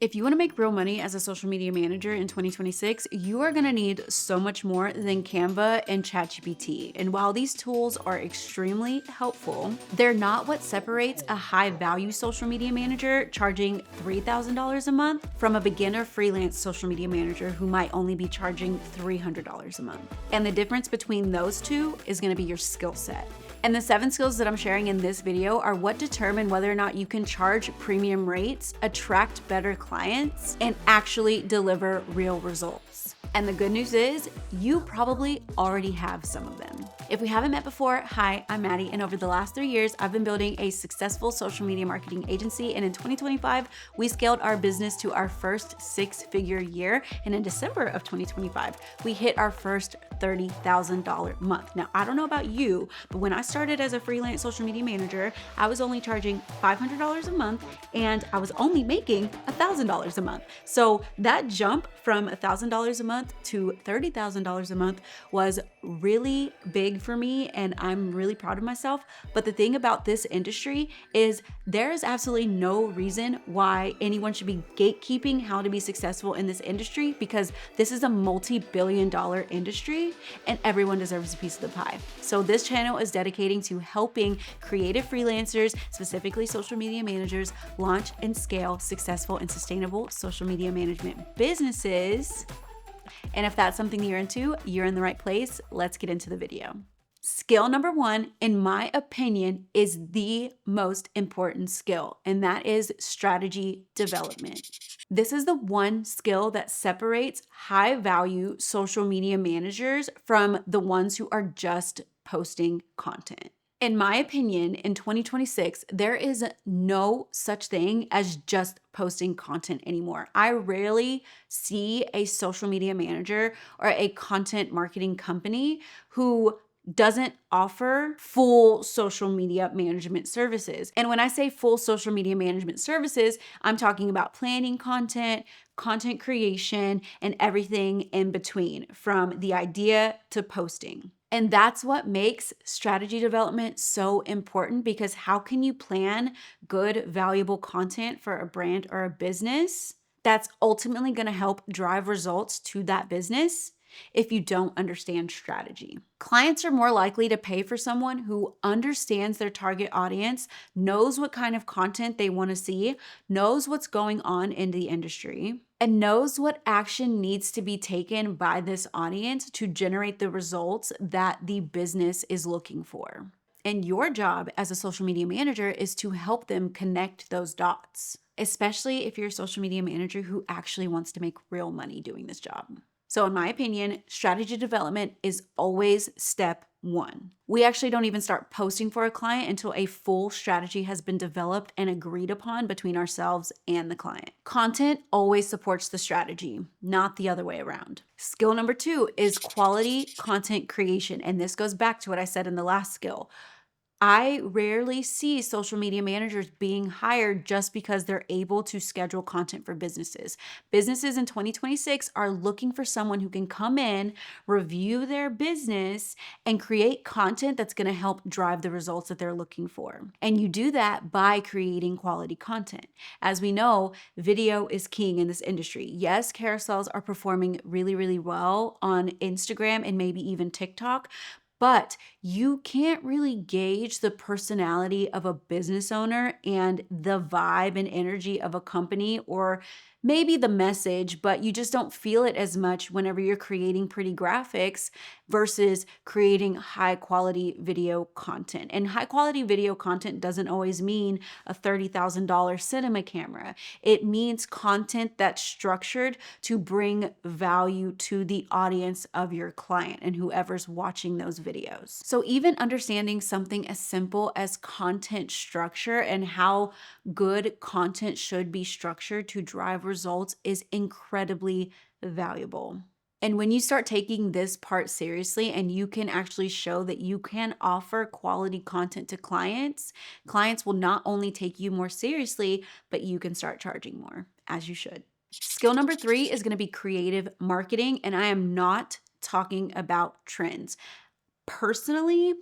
If you want to make real money as a social media manager in 2026, you are going to need so much more than Canva and ChatGPT. And while these tools are extremely helpful, they're not what separates a high value social media manager charging $3,000 a month from a beginner freelance social media manager who might only be charging $300 a month. And the difference between those two is going to be your skill set. And the 7 skills that I'm sharing in this video are what determine whether or not you can charge premium rates, attract better clients, and actually deliver real results. And the good news is, you probably already have some of them. If we haven't met before, hi, I'm Maddie, and over the last 3 years, I've been building a successful social media marketing agency, and in 2025, we scaled our business to our first 6-figure year, and in December of 2025, we hit our first $30,000 month. Now, I don't know about you, but when I started as a freelance social media manager, I was only charging $500 a month, and I was only making $1,000 a month. So that jump from $1,000 a month to $30,000 a month was really big for me, and I'm really proud of myself. But the thing about this industry is there is absolutely no reason why anyone should be gatekeeping how to be successful in this industry, because this is a multi-billion-dollar industry and everyone deserves a piece of the pie. So this channel is dedicating to helping creative freelancers, specifically social media managers, launch and scale successful and sustainable social media management businesses. And if that's something you're into, you're in the right place. Let's get into the video. Skill number 1, in my opinion, is the most important skill, and that is strategy development. This is the one skill that separates high value social media managers from the ones who are just posting content. In my opinion, in 2026, there is no such thing as just posting content anymore. I rarely see a social media manager or a content marketing company who doesn't offer full social media management services. And when I say full social media management services, I'm talking about planning content, content creation, and everything in between, from the idea to posting. And that's what makes strategy development so important, because how can you plan good, valuable content for a brand or a business that's ultimately going to help drive results to that business if you don't understand strategy? Clients are more likely to pay for someone who understands their target audience, knows what kind of content they want to see, knows what's going on in the industry, and knows what action needs to be taken by this audience to generate the results that the business is looking for. And your job as a social media manager is to help them connect those dots, especially if you're a social media manager who actually wants to make real money doing this job. So in my opinion, strategy development is always step 1. We actually don't even start posting for a client until a full strategy has been developed and agreed upon between ourselves and the client. Content always supports the strategy, not the other way around. Skill number 2 is quality content creation. And this goes back to what I said in the last skill. I rarely see social media managers being hired just because they're able to schedule content for businesses. Businesses in 2026 are looking for someone who can come in, review their business, and create content that's going to help drive the results that they're looking for. And you do that by creating quality content. As we know, video is king in this industry. Yes, carousels are performing really, really well on Instagram and maybe even TikTok, but you can't really gauge the personality of a business owner and the vibe and energy of a company, or maybe the message, but you just don't feel it as much whenever you're creating pretty graphics versus creating high quality video content. And high quality video content doesn't always mean a $30,000 cinema camera. It means content that's structured to bring value to the audience of your client and whoever's watching those videos. So even understanding something as simple as content structure and how good content should be structured to drive results is incredibly valuable. And when you start taking this part seriously and you can actually show that you can offer quality content to clients, clients will not only take you more seriously, but you can start charging more, as you should. Skill number 3 is going to be creative marketing, and I am not talking about trends. Personally,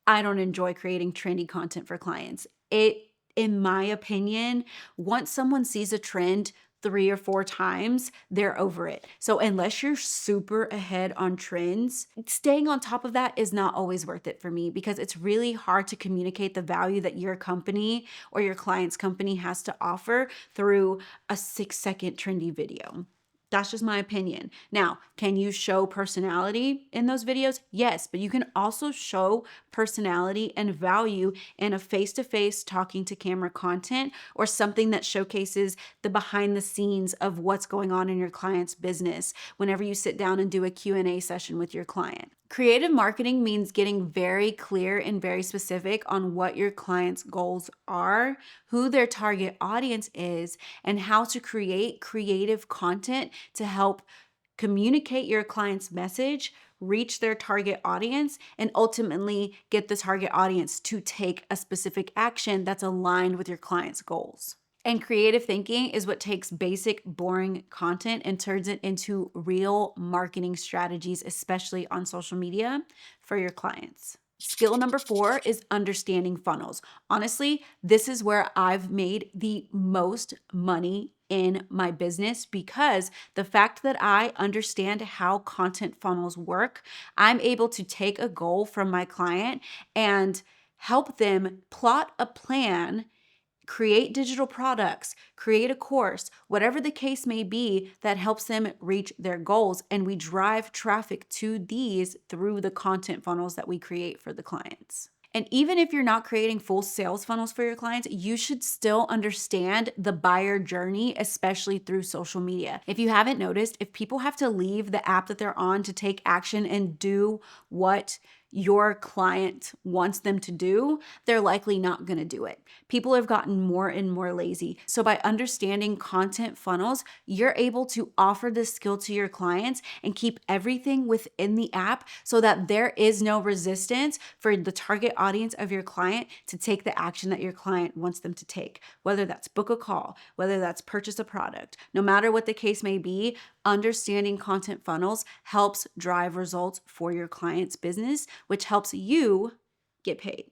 I don't enjoy creating trendy content for clients. In my opinion, once someone sees a trend, 3 or 4 times, they're over it. So unless you're super ahead on trends, staying on top of that is not always worth it for me because it's really hard to communicate the value that your company or your client's company has to offer through a 6-second trendy video. That's just my opinion. Now, can you show personality in those videos? Yes, but you can also show personality and value in a face-to-face talking to camera content or something that showcases the behind the scenes of what's going on in your client's business whenever you sit down and do a Q&A session with your client. Creative marketing means getting very clear and very specific on what your client's goals are, who their target audience is, and how to create creative content to help communicate your client's message, reach their target audience, and ultimately get the target audience to take a specific action that's aligned with your client's goals. And creative thinking is what takes basic, boring content and turns it into real marketing strategies, especially on social media for your clients. Skill number 4 is understanding funnels. Honestly, this is where I've made the most money in my business because the fact that I understand how content funnels work, I'm able to take a goal from my client and help them plot a plan, create digital products, create a course, whatever the case may be that helps them reach their goals. And we drive traffic to these through the content funnels that we create for the clients. And even if you're not creating full sales funnels for your clients, you should still understand the buyer journey, especially through social media. If you haven't noticed, if people have to leave the app that they're on to take action and do what your client wants them to do, they're likely not going to do it. People have gotten more and more lazy. So by understanding content funnels, you're able to offer this skill to your clients and keep everything within the app so that there is no resistance for the target audience of your client to take the action that your client wants them to take, whether that's book a call, whether that's purchase a product. No matter what the case may be, understanding content funnels helps drive results for your client's business, which helps you get paid.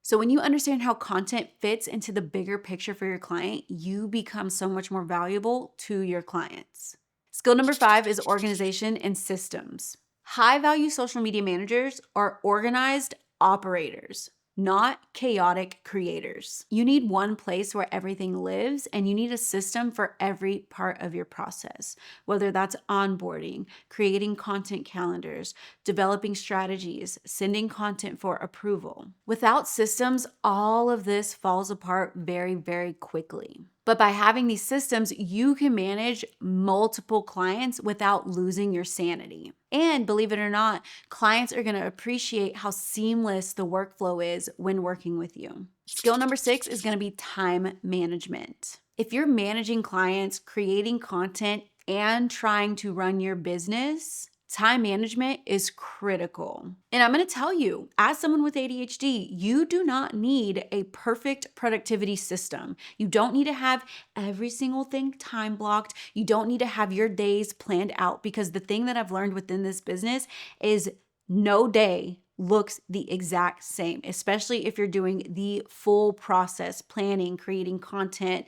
So when you understand how content fits into the bigger picture for your client, you become so much more valuable to your clients. Skill number 5 is organization and systems. High-value social media managers are organized operators, not chaotic creators. You need one place where everything lives, and you need a system for every part of your process, whether that's onboarding, creating content calendars, developing strategies, sending content for approval. Without systems, all of this falls apart very, very quickly. But by having these systems, you can manage multiple clients without losing your sanity. And believe it or not, clients are going to appreciate how seamless the workflow is when working with you. Skill number 6 is going to be time management. If you're managing clients, creating content, and trying to run your business, time management is critical. And I'm going to tell you, as someone with ADHD, you do not need a perfect productivity system. You don't need to have every single thing time blocked. You don't need to have your days planned out, because the thing that I've learned within this business is no day looks the exact same, especially if you're doing the full process, planning, creating content,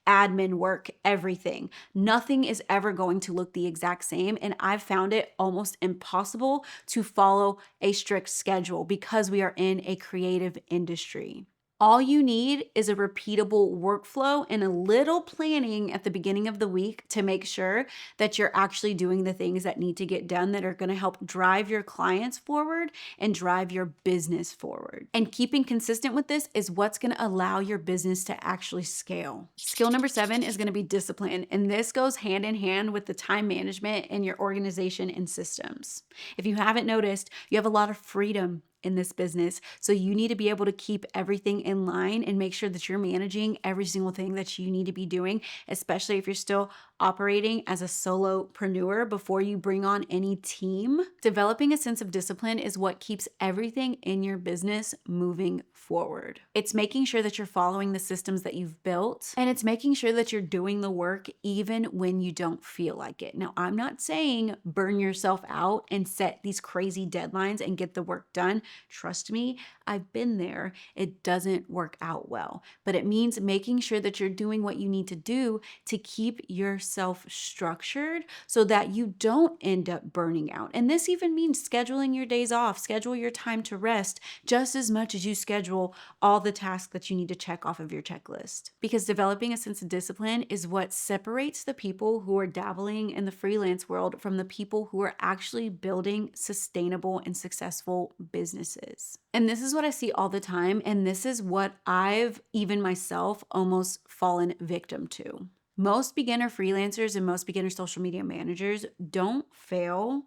admin work, everything. Nothing is ever going to look the exact same. And I've found it almost impossible to follow a strict schedule because we are in a creative industry. All you need is a repeatable workflow and a little planning at the beginning of the week to make sure that you're actually doing the things that need to get done that are going to help drive your clients forward and drive your business forward. And keeping consistent with this is what's going to allow your business to actually scale. Skill number 7 is going to be discipline. And this goes hand in hand with the time management and your organization and systems. If you haven't noticed, you have a lot of freedom in this business. So you need to be able to keep everything in line and make sure that you're managing every single thing that you need to be doing, especially if you're still operating as a solopreneur before you bring on any team. Developing a sense of discipline is what keeps everything in your business moving forward. It's making sure that you're following the systems that you've built, and it's making sure that you're doing the work even when you don't feel like it. Now, I'm not saying burn yourself out and set these crazy deadlines and get the work done. Trust me, I've been there. It doesn't work out well, but it means making sure that you're doing what you need to do to keep your yourself structured so that you don't end up burning out. And this even means scheduling your days off, schedule your time to rest just as much as you schedule all the tasks that you need to check off of your checklist. Because developing a sense of discipline is what separates the people who are dabbling in the freelance world from the people who are actually building sustainable and successful businesses. And this is what I see all the time, and this is what I've even myself almost fallen victim to. Most beginner freelancers and most beginner social media managers don't fail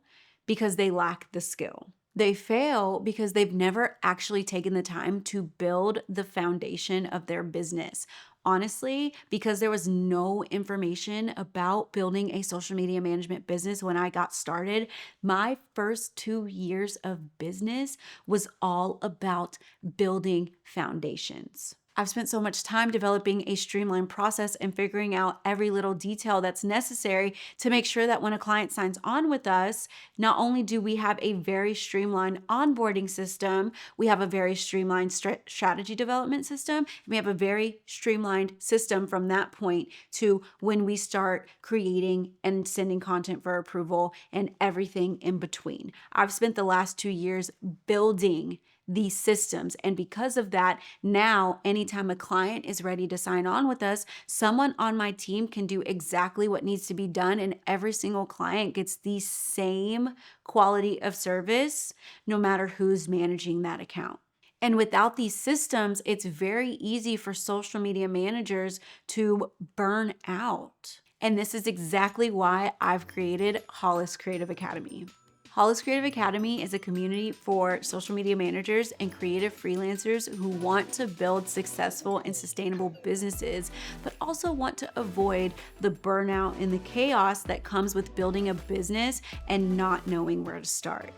because they lack the skill. They fail because they've never actually taken the time to build the foundation of their business. Honestly, because there was no information about building a social media management business when I got started, my first 2 years of business was all about building foundations. I've spent so much time developing a streamlined process and figuring out every little detail that's necessary to make sure that when a client signs on with us, not only do we have a very streamlined onboarding system, we have a very streamlined strategy development system, and we have a very streamlined system from that point to when we start creating and sending content for approval and everything in between. I've spent the last 2 years building these systems. And because of that, now anytime a client is ready to sign on with us, someone on my team can do exactly what needs to be done. And every single client gets the same quality of service, no matter who's managing that account. And without these systems, it's very easy for social media managers to burn out. And this is exactly why I've created Hollis Creative Academy. Hollis Creative Academy is a community for social media managers and creative freelancers who want to build successful and sustainable businesses, but also want to avoid the burnout and the chaos that comes with building a business and not knowing where to start.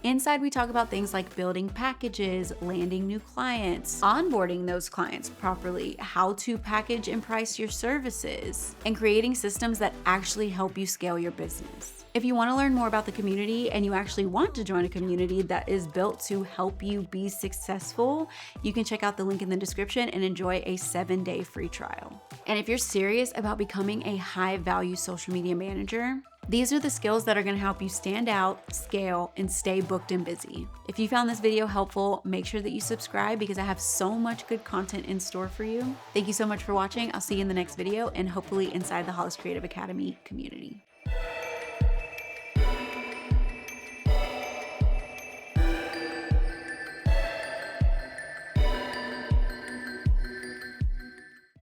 Inside, we talk about things like building packages, landing new clients, onboarding those clients properly, how to package and price your services, and creating systems that actually help you scale your business. If you want to learn more about the community and you actually want to join a community that is built to help you be successful, you can check out the link in the description and enjoy a 7-day free trial. And if you're serious about becoming a high-value social media manager, these are the skills that are going to help you stand out, scale, and stay booked and busy. If you found this video helpful, make sure that you subscribe because I have so much good content in store for you. Thank you so much for watching. I'll see you in the next video and hopefully inside the Hollis Creative Academy community.